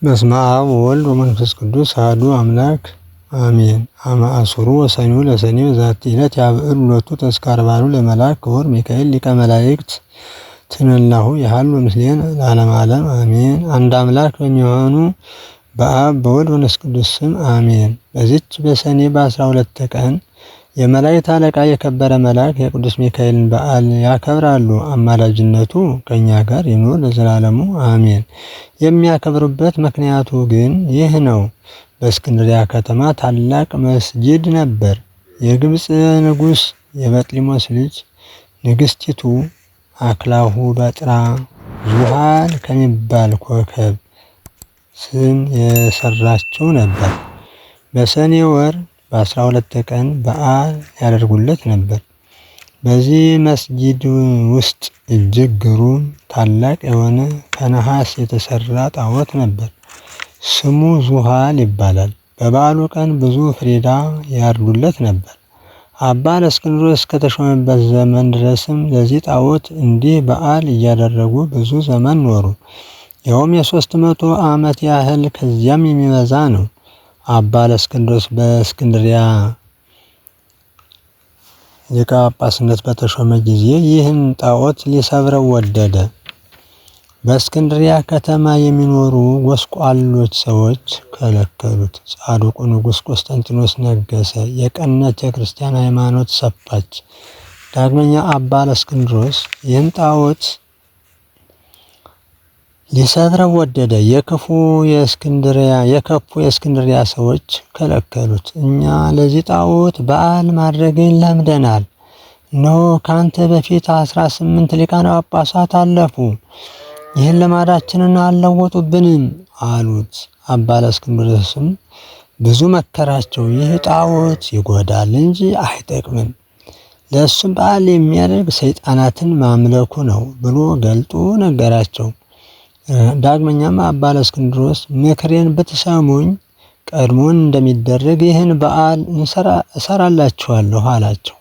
በስመ አብ ወወልድ ወመንፈስ ቅዱስ አሐዱ አምላክ አሜን። አማአሱሩ ወሰኑ ለሰኔ በዛቲ ዕለት ያብዕል ሎቱ ተስካረ በዓሉ ለመልአክ ክቡር ሚካኤል ሊቀ መላእክት ትንላሁ የሃሉ ምስሌን ለዓለመ ዓለም አሜን። አንድ አምላክ በሚሆኑ በአብ በወልድ በመንፈስ ቅዱስ ስም አሜን። በዚች በሰኔ በ12 ቀን የመላእክት አለቃ የከበረ መልአክ የቅዱስ ሚካኤልን በዓል ያከብራሉ። አማላጅነቱ ከእኛ ጋር ይኑር ለዘላለሙ አሜን። የሚያከብሩበት ምክንያቱ ግን ይህ ነው። በእስክንድርያ ከተማ ታላቅ መስጊድ ነበር። የግብፅ ንጉሥ የበጥሊሞስ ልጅ ንግሥቲቱ አክላሁ በጥራ ዙሃል ከሚባል ኮከብ ስም የሰራችው ነበር። በሰኔ ወር በ12 ቀን በዓል ያደርጉለት ነበር። በዚህ መስጊድ ውስጥ እጅግ ግሩም ታላቅ የሆነ ከነሐስ የተሰራ ጣዖት ነበር። ስሙ ዙሃል ይባላል። በበዓሉ ቀን ብዙ ፍሪዳ ያርዱለት ነበር። አባ እለእስክንድሮስ ከተሾመበት ዘመን ድረስም ለዚህ ጣዖት እንዲህ በዓል እያደረጉ ብዙ ዘመን ኖሩ። ይኸውም የ300 ዓመት ያህል ከዚያም የሚበዛ ነው። አባ እለእስክንድሮስ በእስክንድርያ ሊቀ ጳጳስነት በተሾመ ጊዜ ይህን ጣዖት ሊሰብረው ወደደ። በእስክንድርያ ከተማ የሚኖሩ ጎስቋሎች ሰዎች ከለከሉት። ጻድቁ ንጉሥ ቆስጠንጢኖስ ነገሰ። የቀናች የክርስቲያን ሃይማኖት ሰፋች። ዳግመኛ አባ እለእስክንድሮስ ይህን ጣዖት ሊሰብረው ወደደ። የከፉ የእስክንድርያ ሰዎች ከለከሉት። እኛ ለዚህ ጣዖት በዓል ማድረግን ለምደናል። እነሆ ካንተ በፊት 18 ሊቃነ ጳጳሳት አለፉ፣ ይህን ልማዳችንን አልለወጡብንም አሉት። አባ እለእስክንድሮስም ብዙ መከራቸው። ይህ ጣዖት ይጎዳል እንጂ አይጠቅምም፣ ለእሱም በዓል የሚያደርግ ሰይጣናትን ማምለኩ ነው ብሎ ገልጦ ነገራቸው። ዳግመኛም አባ እለእስክንድሮስ ምክሬን ብትሰሙኝ ቀድሞን እንደሚደረግ ይህን በዓል እሰራላችኋለሁ አላቸው።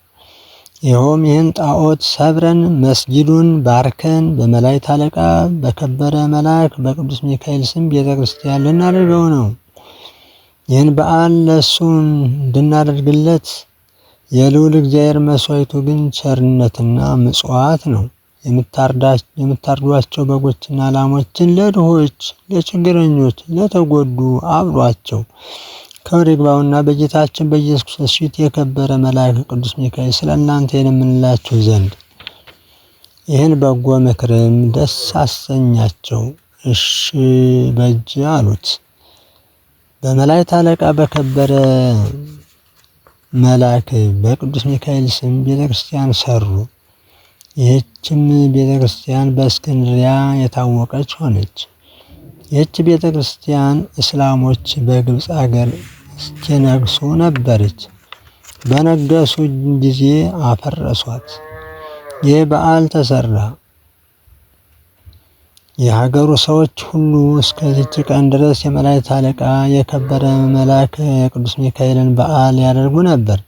ይኸውም ይህን ጣዖት ሰብረን መስጊዱን ባርከን በመላእክት አለቃ በከበረ መልአክ በቅዱስ ሚካኤል ስም ቤተ ክርስቲያን ልናደርገው ነው። ይህን በዓል ለእሱ እንድናደርግለት የልዑል እግዚአብሔር መስዋዕቱ ግን ቸርነትና ምጽዋት ነው። የምታርዷቸው በጎችና ላሞችን ለድሆች፣ ለችግረኞች፣ ለተጎዱ አብሏቸው። ክብር ይግባውና በጌታችን በኢየሱስ ክርስቶስ ፊት የከበረ መልአክ ቅዱስ ሚካኤል ስለ እናንተ የለምንላችሁ ዘንድ ይህን በጎ ምክርም ደስ አሰኛቸው። እሺ በጅ አሉት። በመላእክት አለቃ በከበረ መልአክ በቅዱስ ሚካኤል ስም ቤተክርስቲያን ሰሩ። ይህችም ቤተክርስቲያን በእስክንድርያ የታወቀች ሆነች። ይህች ቤተክርስቲያን እስላሞች በግብፅ አገር እስኪነግሱ ነበረች። በነገሱ ጊዜ አፈረሷት። ይህ በዓል ተሰራ። የሀገሩ ሰዎች ሁሉ እስከዚች ቀን ድረስ የመላእክት አለቃ የከበረ መልአክ የቅዱስ ሚካኤልን በዓል ያደርጉ ነበር።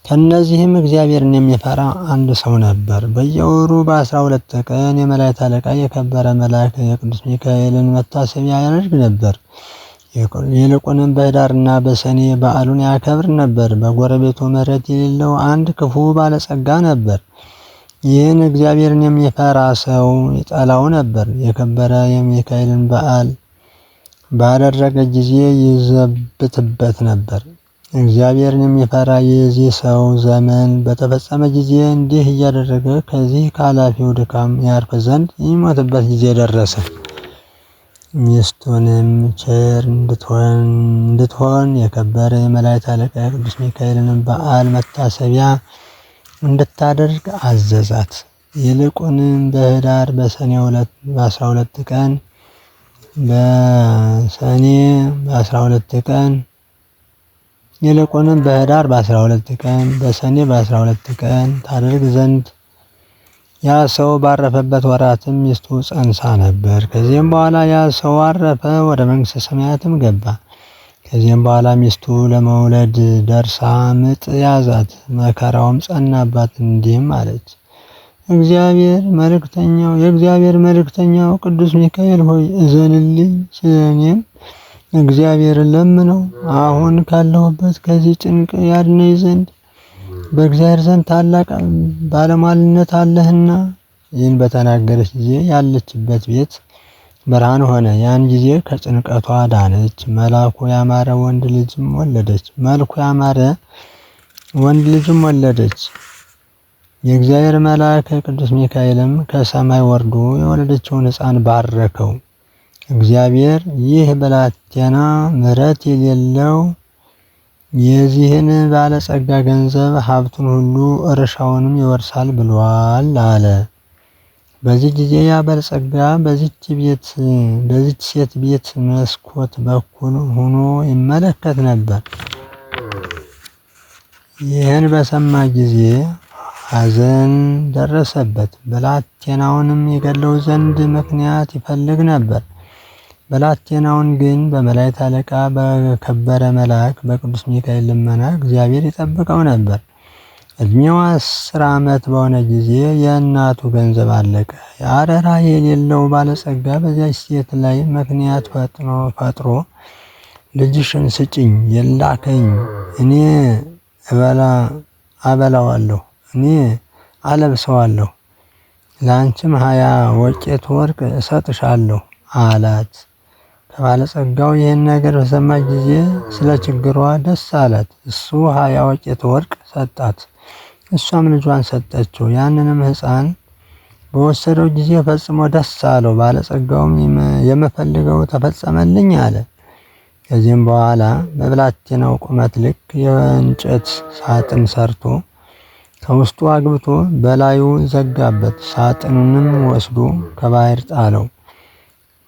ከነዚህም እግዚአብሔርን የሚፈራ አንድ ሰው ነበር። በየወሩ በ12 ቀን የመላእክት አለቃ የከበረ መልአክ የቅዱስ ሚካኤልን መታሰቢያ ያደርግ ነበር። ይልቁንም በኅዳርና በሰኔ በዓሉን ያከብር ነበር። በጎረቤቱ ምሕረት የሌለው አንድ ክፉ ባለጸጋ ነበር። ይህን እግዚአብሔርን የሚፈራ ሰው ይጠላው ነበር። የከበረ የሚካኤልን በዓል ባደረገ ጊዜ ይዘብትበት ነበር። እግዚአብሔርን የሚፈራ የዚህ ሰው ዘመን በተፈጸመ ጊዜ እንዲህ እያደረገ ከዚህ ከኃላፊው ድካም ያርፍ ዘንድ የሚሞትበት ጊዜ ደረሰ። ሚስቱንም ቸር እንድትሆን የከበረ የመላእክት አለቃ የቅዱስ ሚካኤልን በዓል መታሰቢያ እንድታደርግ አዘዛት። ይልቁንም በኅዳር በሰኔ 12 ቀን በሰኔ በ12 ቀን ታደርግ ዘንድ ያ ሰው ባረፈበት ወራትም ሚስቱ ጸንሳ ነበር። ከዚህም በኋላ ያ ሰው አረፈ፣ ወደ መንግሥተ ሰማያትም ገባ። ከዚህም በኋላ ሚስቱ ለመውለድ ደርሳ ምጥ ያዛት፣ መከራውም ጸናባት። እንዲህም አለች፣ የእግዚአብሔር መልእክተኛው ቅዱስ ሚካኤል ሆይ እዘንልኝ፣ ስለኔም እግዚአብሔርን ለምነው አሁን ካለሁበት ከዚህ ጭንቅ ያድነኝ ዘንድ በእግዚአብሔር ዘንድ ታላቅ ባለሟልነት አለህና። ይህን በተናገረች ጊዜ ያለችበት ቤት ብርሃን ሆነ። ያን ጊዜ ከጭንቀቷ ዳነች። መልኩ ያማረ ወንድ ልጅም ወለደች። የእግዚአብሔር መልአክ ቅዱስ ሚካኤልም ከሰማይ ወርዶ የወለደችውን ሕፃን ባረከው። እግዚአብሔር ይህ ብላቴና ምሕረት የሌለው የዚህን ባለጸጋ ገንዘብ ሀብቱን ሁሉ እርሻውንም ይወርሳል ብሏል አለ። በዚህ ጊዜ ያ ባለጸጋ በዚች ሴት ቤት መስኮት በኩል ሆኖ ይመለከት ነበር። ይህን በሰማ ጊዜ ሐዘን ደረሰበት። ብላቴናውንም የገድለው ዘንድ ምክንያት ይፈልግ ነበር። ብላቴናውን ግን በመላእክት አለቃ በከበረ መልአክ በቅዱስ ሚካኤል ልመና እግዚአብሔር ይጠብቀው ነበር። እድሜው 10 ዓመት በሆነ ጊዜ የእናቱ ገንዘብ አለቀ። ርኅራኄ የሌለው ባለጸጋ በዚያች ሴት ላይ ምክንያት ፈጥሮ ልጅሽን ስጭኝ፣ የላከኝ እኔ አበላዋለሁ፣ እኔ አለብሰዋለሁ፣ ለአንቺም 20 ወቄት ወርቅ እሰጥሻለሁ አላት። ከባለጸጋው ይህን ነገር በሰማች ጊዜ ስለ ችግሯ ደስ አላት። እሱ 20 ወቄት ወርቅ ሰጣት፣ እሷም ልጇን ሰጠችው። ያንንም ሕፃን በወሰደው ጊዜ ፈጽሞ ደስ አለው። ባለጸጋውም የምፈልገው ተፈጸመልኝ አለ። ከዚህም በኋላ በብላቴናው ቁመት ልክ የእንጨት ሳጥን ሰርቶ ከውስጡ አግብቶ በላዩ ዘጋበት። ሳጥኑንም ወስዶ ከባሕር ጣለው።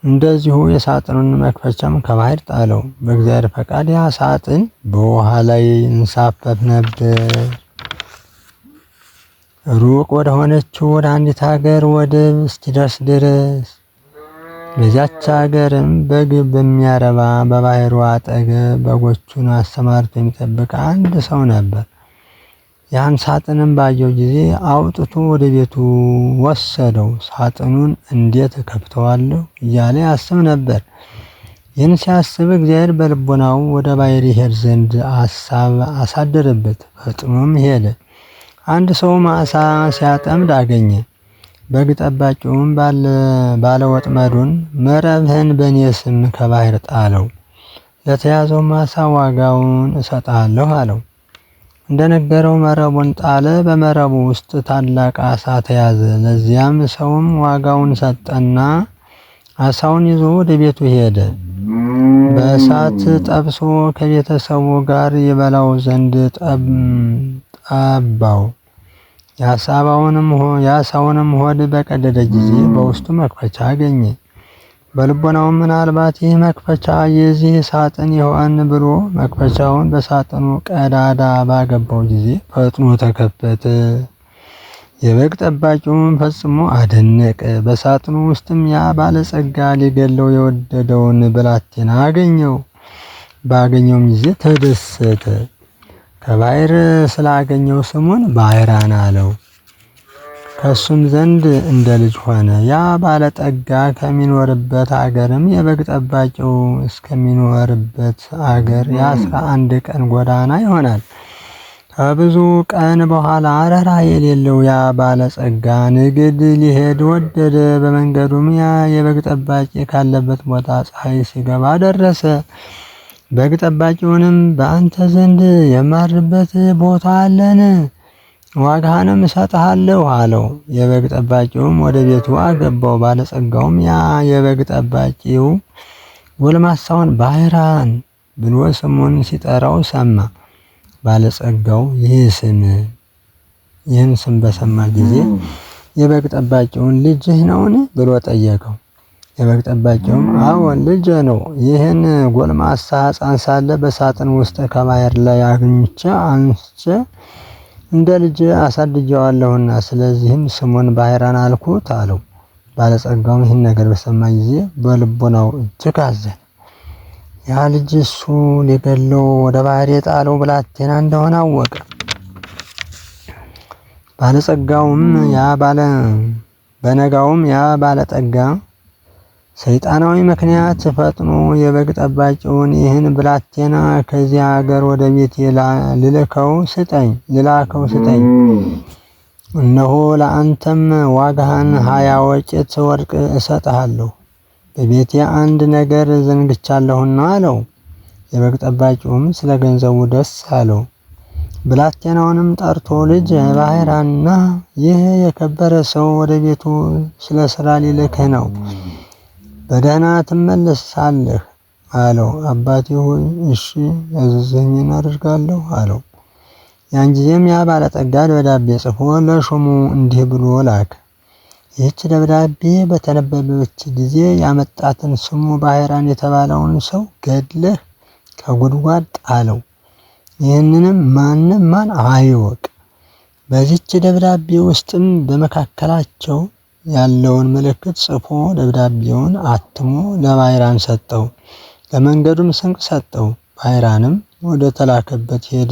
እንደዚሁ የሳጥኑን መክፈቻም ከባሕር ጣለው። በእግዚአብሔር ፈቃድ ያ ሳጥን በውሃ ላይ ይንሳፈፍ ነበር። ሩቅ ወደ ሆነችው ወደ አንዲት ሀገር ወደብ እስኪደርስ ድረስ በዚያች ሀገርም በግ በሚያረባ በባሕሩ አጠገብ በጎቹን አሰማርቶ የሚጠብቅ አንድ ሰው ነበር። ያን ሳጥንም ባየው ጊዜ አውጥቶ ወደ ቤቱ ወሰደው። ሳጥኑን እንዴት ከፍተዋለሁ እያለ ያስብ ነበር። ይህን ሲያስብ እግዚአብሔር በልቦናው ወደ ባሕር ይሄድ ዘንድ ሐሳብ አሳደረበት። ፈጥኖም ሄደ። አንድ ሰውም ዓሣ ሲያጠምድ አገኘ። በግ ጠባቂውም ባለ ወጥመዱን መረብህን በእኔ ስም ከባሕር ጣለው፣ ለተያዘውም ዓሣ ዋጋውን እሰጥሃለሁ አለው። እንደነገረው መረቡን ጣለ። በመረቡ ውስጥ ታላቅ ዓሣ ተያዘ። ለዚያም ሰውም ዋጋውን ሰጠና ዓሣውን ይዞ ወደ ቤቱ ሄደ። በእሳት ጠብሶ ከቤተሰቡ ጋር ይበላው ዘንድ ጠባው። የዓሣውንም ሆድ በቀደደ ጊዜ በውስጡ መክፈቻ አገኘ። በልቦናውም ምናልባት ይህ መክፈቻ የዚህ ሳጥን ይሆን ብሎ መክፈቻውን በሳጥኑ ቀዳዳ ባገባው ጊዜ ፈጥኖ ተከፈተ። የበግ ጠባቂውን ፈጽሞ አደነቀ። በሳጥኑ ውስጥም ያ ባለጸጋ ሊገድለው የወደደውን ብላቴና አገኘው። ባገኘውም ጊዜ ተደሰተ። ከባሕር ስላገኘው ስሙን ባሕራን አለው። ከሱም ዘንድ እንደ ልጅ ሆነ። ያ ባለጠጋ ከሚኖርበት አገርም የበግ ጠባቂው እስከሚኖርበት አገር የ11 ቀን ጎዳና ይሆናል። ከብዙ ቀን በኋላ ርኅራኄ የሌለው ያ ባለጸጋ ንግድ ሊሄድ ወደደ። በመንገዱም ያ የበግ ጠባቂ ካለበት ቦታ ፀሐይ ሲገባ ደረሰ። በግ ጠባቂውንም በአንተ ዘንድ የማድርበት ቦታ አለን? ዋጋህንም እሰጥሃለሁ አለው። የበግ ጠባቂውም ወደ ቤቱ አገባው። ባለጸጋውም ያ የበግ ጠባቂው ጎልማሳውን ባሕራን ብሎ ስሙን ሲጠራው ሰማ። ባለጸጋው ይህን ስም በሰማ ጊዜ የበግ ጠባቂውን ልጅህ ነውን ብሎ ጠየቀው። የበግ ጠባቂውም አዎን ልጄ ነው፣ ይህን ጎልማሳ ሕፃን ሳለ በሳጥን ውስጥ ከባሕር ላይ አግኝቼ አንስቼ እንደ ልጅ አሳድጌዋለሁና ስለዚህም ስሙን ባሕራን አልኩት አለው። ባለጸጋውም ይህን ነገር በሰማ ጊዜ በልቦናው እጅግ አዘነ። ያ ልጅ እሱ ሊገድለው ወደ ባሕር የጣለው ብላቴና እንደሆነ አወቀ። በነጋውም ያ ባለጠጋ ሰይጣናዊ ምክንያት ፈጥኖ የበግ ጠባቂውን ይህን ብላቴና ከዚያ አገር ወደ ቤቴ ልላከው ስጠኝ፣ እነሆ ለአንተም ዋጋህን 20 ወቄት ወርቅ እሰጥሃለሁ፣ በቤቴ አንድ ነገር ዘንግቻለሁና አለው። የበግ ጠባቂውም ስለ ገንዘቡ ደስ አለው። ብላቴናውንም ጠርቶ ልጅ ባህራንና ይህ የከበረ ሰው ወደ ቤቱ ስለ ስራ ሊልክህ ነው፣ በደህና ትመለሳለህ አለው። አባቴ ሆይ እሺ ያዘዘኝን አደርጋለሁ አለው። ያን ጊዜም ያ ባለጠጋ ደብዳቤ ጽፎ ለሹሙ እንዲህ ብሎ ላከ። ይህች ደብዳቤ በተነበበች ጊዜ ያመጣትን ስሙ ባህራን የተባለውን ሰው ገድለህ ከጉድጓድ ጣለው። ይህንንም ማን አይወቅ። በዚች ደብዳቤ ውስጥም በመካከላቸው ያለውን ምልክት ጽፎ ደብዳቤውን አትሞ ለባህራን ሰጠው። ለመንገዱም ስንቅ ሰጠው። ባህራንም ወደ ተላከበት ሄደ።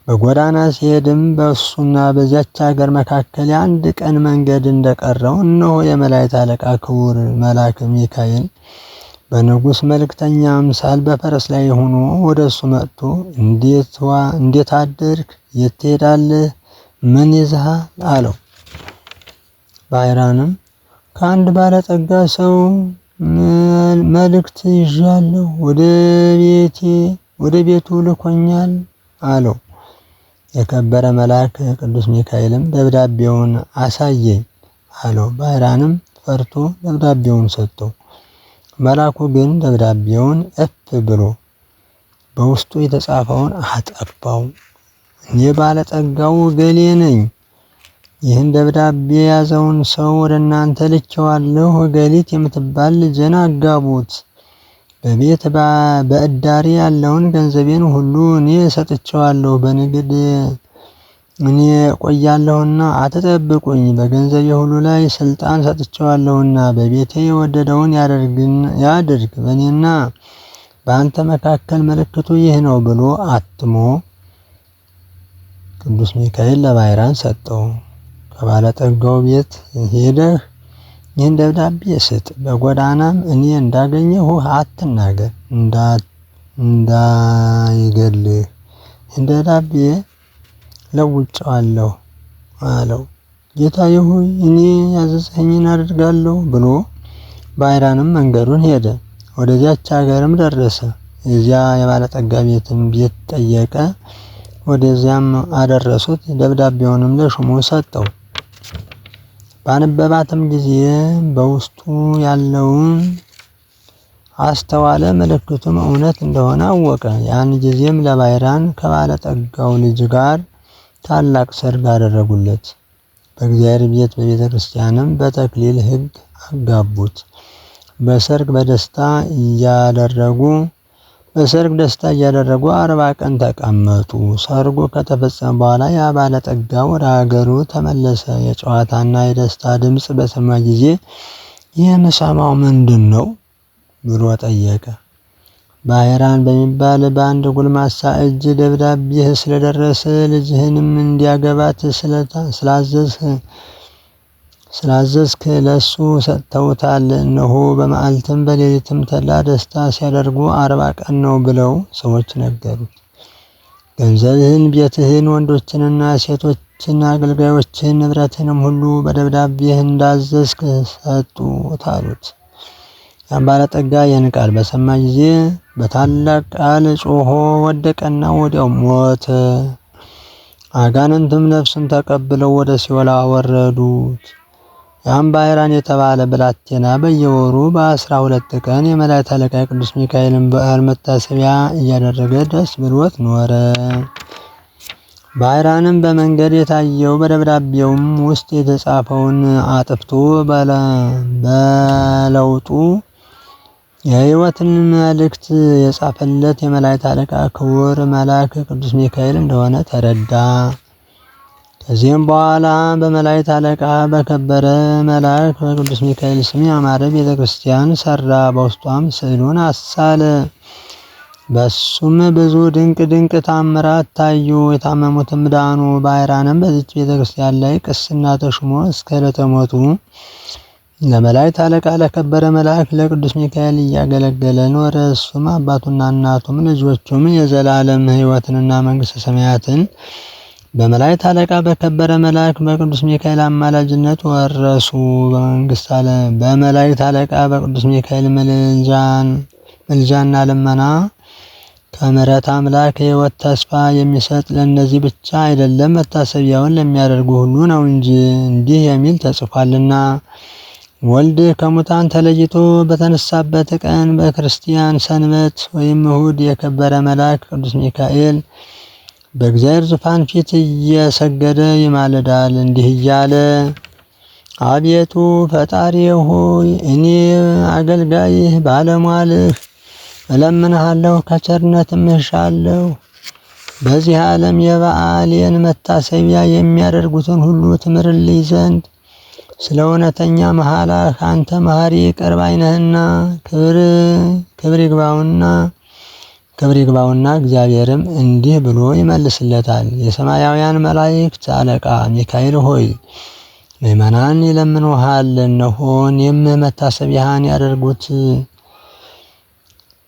በጎዳና ሲሄድም በእሱና በዚያች ሀገር መካከል የአንድ ቀን መንገድ እንደቀረው እነሆ የመላእክት አለቃ ክቡር መልአክ ሚካኤል በንጉሥ መልእክተኛ አምሳል በፈረስ ላይ ሆኖ ወደ እሱ መጥቶ እንዴት አደርክ? የት ትሄዳለህ? ምን ይዘሃል? አለው። ባህራንም ከአንድ ባለጠጋ ሰው መልእክት ይዣለሁ፣ ወደ ቤቱ ልኮኛል አለው። የከበረ መልአክ ቅዱስ ሚካኤልም ደብዳቤውን አሳየኝ አለው። ባህራንም ፈርቶ ደብዳቤውን ሰጠው። መልአኩ ግን ደብዳቤውን እፍ ብሎ በውስጡ የተጻፈውን አጠፋው። እኔ ባለጠጋው ገሌ ነኝ። ይህን ደብዳቤ የያዘውን ሰው ወደ እናንተ ልኬዋለሁ። ገሊት የምትባል ልጄን አጋቡት። በቤት በእዳሪ ያለውን ገንዘቤን ሁሉ እኔ ሰጥቼዋለሁ። በንግድ እኔ ቆያለሁና አትጠብቁኝ። በገንዘቤ ሁሉ ላይ ስልጣን ሰጥቼዋለሁና በቤቴ የወደደውን ያድርግ። በእኔና በአንተ መካከል ምልክቱ ይህ ነው ብሎ አትሞ ቅዱስ ሚካኤል ለባህራን ሰጠው። ከባለጠጋው ቤት ሄደህ ይህን ደብዳቤ ስጥ። በጎዳናም እኔ እንዳገኘሁ አትናገር፣ እንዳይገልህ። ይህን ደብዳቤ ለውጬዋለሁ አለው። ጌታዬ ሆይ እኔ ያዘዝኸኝን አደርጋለሁ ብሎ ባህራንም መንገዱን ሄደ። ወደዚያች ሀገርም ደረሰ። የዚያ የባለጠጋ ቤትም ቤት ጠየቀ። ወደዚያም አደረሱት። ደብዳቤውንም ለሹሙ ሰጠው። ባነበባትም ጊዜ በውስጡ ያለውን አስተዋለ። ምልክቱም እውነት እንደሆነ አወቀ። ያን ጊዜም ለባህራን ከባለጠጋው ልጅ ጋር ታላቅ ሰርግ አደረጉለት። በእግዚአብሔር ቤት በቤተ ክርስቲያንም በተክሊል ሕግ አጋቡት። በሰርግ ደስታ እያደረጉ 40 ቀን ተቀመጡ። ሰርጉ ከተፈጸመ በኋላ ያ ባለጠጋ ወደ ሀገሩ ተመለሰ። የጨዋታና የደስታ ድምፅ በሰማ ጊዜ የምሰማው ምንድን ነው ብሎ ጠየቀ። ባህራን በሚባል በአንድ ጎልማሳ እጅ ደብዳቤህ ስለደረሰ ልጅህንም እንዲያገባት ስላዘዝክ ለሱ ሰጥተውታል። እነሆ በመዓልትም በሌሊትም ተድላ ደስታ ሲያደርጉ 40 ቀን ነው ብለው ሰዎች ነገሩት። ገንዘብህን፣ ቤትህን፣ ወንዶችንና ሴቶችን፣ አገልጋዮችን፣ ንብረትንም ሁሉ በደብዳቤህ እንዳዘዝክ ሰጡት አሉት። ያን ባለጠጋ ይህን ቃል በሰማ ጊዜ በታላቅ ቃል ጮሆ ወደቀና ወዲያው ሞተ። አጋንንትም ነፍሱን ተቀብለው ወደ ሲኦል አወረዱት። ያን ባህራን የተባለ ብላቴና በየወሩ በ12 ቀን የመላእክት አለቃ ቅዱስ ሚካኤልን በዓል መታሰቢያ እያደረገ ደስ ብሎት ኖረ። ባህራንም በመንገድ የታየው በደብዳቤውም ውስጥ የተጻፈውን አጥፍቶ በለውጡ የሕይወትን መልእክት የጻፈለት የመላእክት አለቃ ክቡር መልአክ ቅዱስ ሚካኤል እንደሆነ ተረዳ። ከዚህም በኋላ በመላእክት አለቃ በከበረ መልአክ በቅዱስ ሚካኤል ስም ያማረ ቤተ ክርስቲያን ሰራ። በውስጧም ስዕሉን አሳለ። በሱም ብዙ ድንቅ ድንቅ ታምራት ታዩ። የታመሙትም ዳኑ። ባሕራንም በዚች ቤተክርስቲያን ላይ ቅስና ተሹሞ እስከ ዕለተ ሞቱ ለመላእክት አለቃ ለከበረ መልአክ ለቅዱስ ሚካኤል እያገለገለ ኖረ። እሱም አባቱና እናቱም ልጆቹም የዘላለም ሕይወትንና መንግሥተ ሰማያትን በመላእክት አለቃ በከበረ መልአክ በቅዱስ ሚካኤል አማላጅነት ወረሱ። በመላእክት አለቃ በቅዱስ ሚካኤል ምልጃና ልመና ከምሕረት አምላክ የሕይወት ተስፋ የሚሰጥ ለእነዚህ ብቻ አይደለም መታሰቢያውን ለሚያደርጉ ሁሉ ነው እንጂ እንዲህ የሚል ተጽፏልና። ወልድ ከሙታን ተለይቶ በተነሳበት ቀን በክርስቲያን ሰንበት ወይም እሁድ የከበረ መልአክ ቅዱስ ሚካኤል በእግዚአብሔር ዙፋን ፊት እየሰገደ ይማልዳል እንዲህ እያለ አቤቱ ፈጣሪዬ ሆይ እኔ አገልጋይህ ባለሟልህ እለምንሃለሁ፣ ከቸርነትም እሻለሁ። በዚህ ዓለም የበዓሌን መታሰቢያ የሚያደርጉትን ሁሉ ትምርልኝ ዘንድ ስለ እውነተኛ መሐላህ አንተ መሐሪ ይቅር ባይ ነህና ክብር ይግባውና እግዚአብሔርም እንዲህ ብሎ ይመልስለታል። የሰማያውያን መላእክት አለቃ ሚካኤል ሆይ ምእመናን ይለምኑሃል። እነሆ እኔም መታሰቢያህን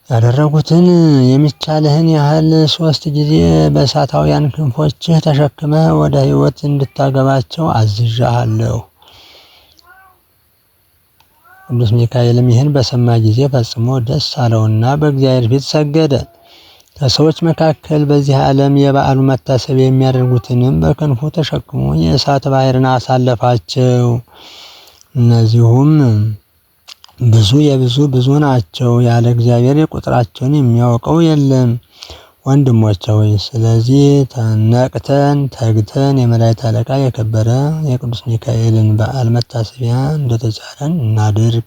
ያደረጉትን የሚቻልህን ያህል 3 ጊዜ በእሳታውያን ክንፎችህ ተሸክመህ ወደ ሕይወት እንድታገባቸው አዝዣሃለሁ። ቅዱስ ሚካኤልም ይህን በሰማ ጊዜ ፈጽሞ ደስ አለውና በእግዚአብሔር ፊት ሰገደ። ከሰዎች መካከል በዚህ ዓለም የበዓሉ መታሰቢያ የሚያደርጉትንም በክንፉ ተሸክሞ የእሳት ባሕርን አሳለፋቸው። እነዚሁም ብዙ ናቸው፣ ያለ እግዚአብሔር የቁጥራቸውን የሚያውቀው የለም። ወንድሞቼ ሆይ ስለዚህ ነቅተን ተግተን የመላእክት አለቃ የከበረ የቅዱስ ሚካኤልን በዓል መታሰቢያ እንደተቻለን እናድርግ።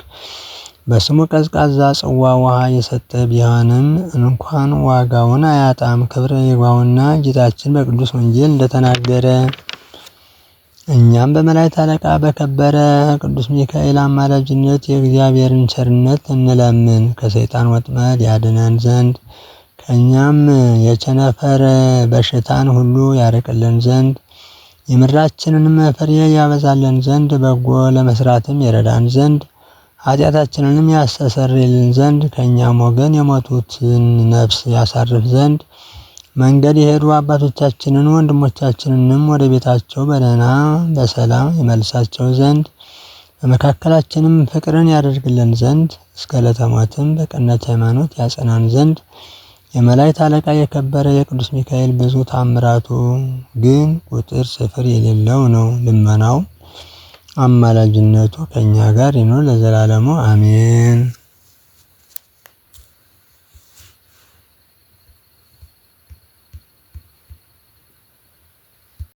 በስሙ ቀዝቃዛ ጽዋ ውሃ የሰጠ ቢሆንም እንኳን ዋጋውን አያጣም። ክብር ይግባውና ጌታችን በቅዱስ ወንጌል እንደተናገረ እኛም በመላእክት አለቃ በከበረ ቅዱስ ሚካኤል አማላጅነት የእግዚአብሔርን ቸርነት እንለምን፣ ከሰይጣን ወጥመድ ያድነን ዘንድ ከእኛም የቸነፈር በሽታን ሁሉ ያርቅልን ዘንድ የምድራችንንም ፍሬ ያበዛልን ዘንድ በጎ ለመስራትም ይረዳን ዘንድ ኃጢአታችንንም ያስተሰርይልን ዘንድ ከእኛም ወገን የሞቱትን ነፍስ ያሳርፍ ዘንድ መንገድ የሄዱ አባቶቻችንን ወንድሞቻችንንም ወደ ቤታቸው በደህና በሰላም ይመልሳቸው ዘንድ በመካከላችንም ፍቅርን ያደርግልን ዘንድ እስከ ዕለተ ሞትም በቀናች ሃይማኖት ያጸናን ዘንድ የመላእክት አለቃ የከበረ የቅዱስ ሚካኤል ብዙ ታምራቱ ግን ቁጥር ስፍር የሌለው ነው። ልመናው አማላጅነቱ ከእኛ ጋር ይኑር ለዘላለሙ አሜን።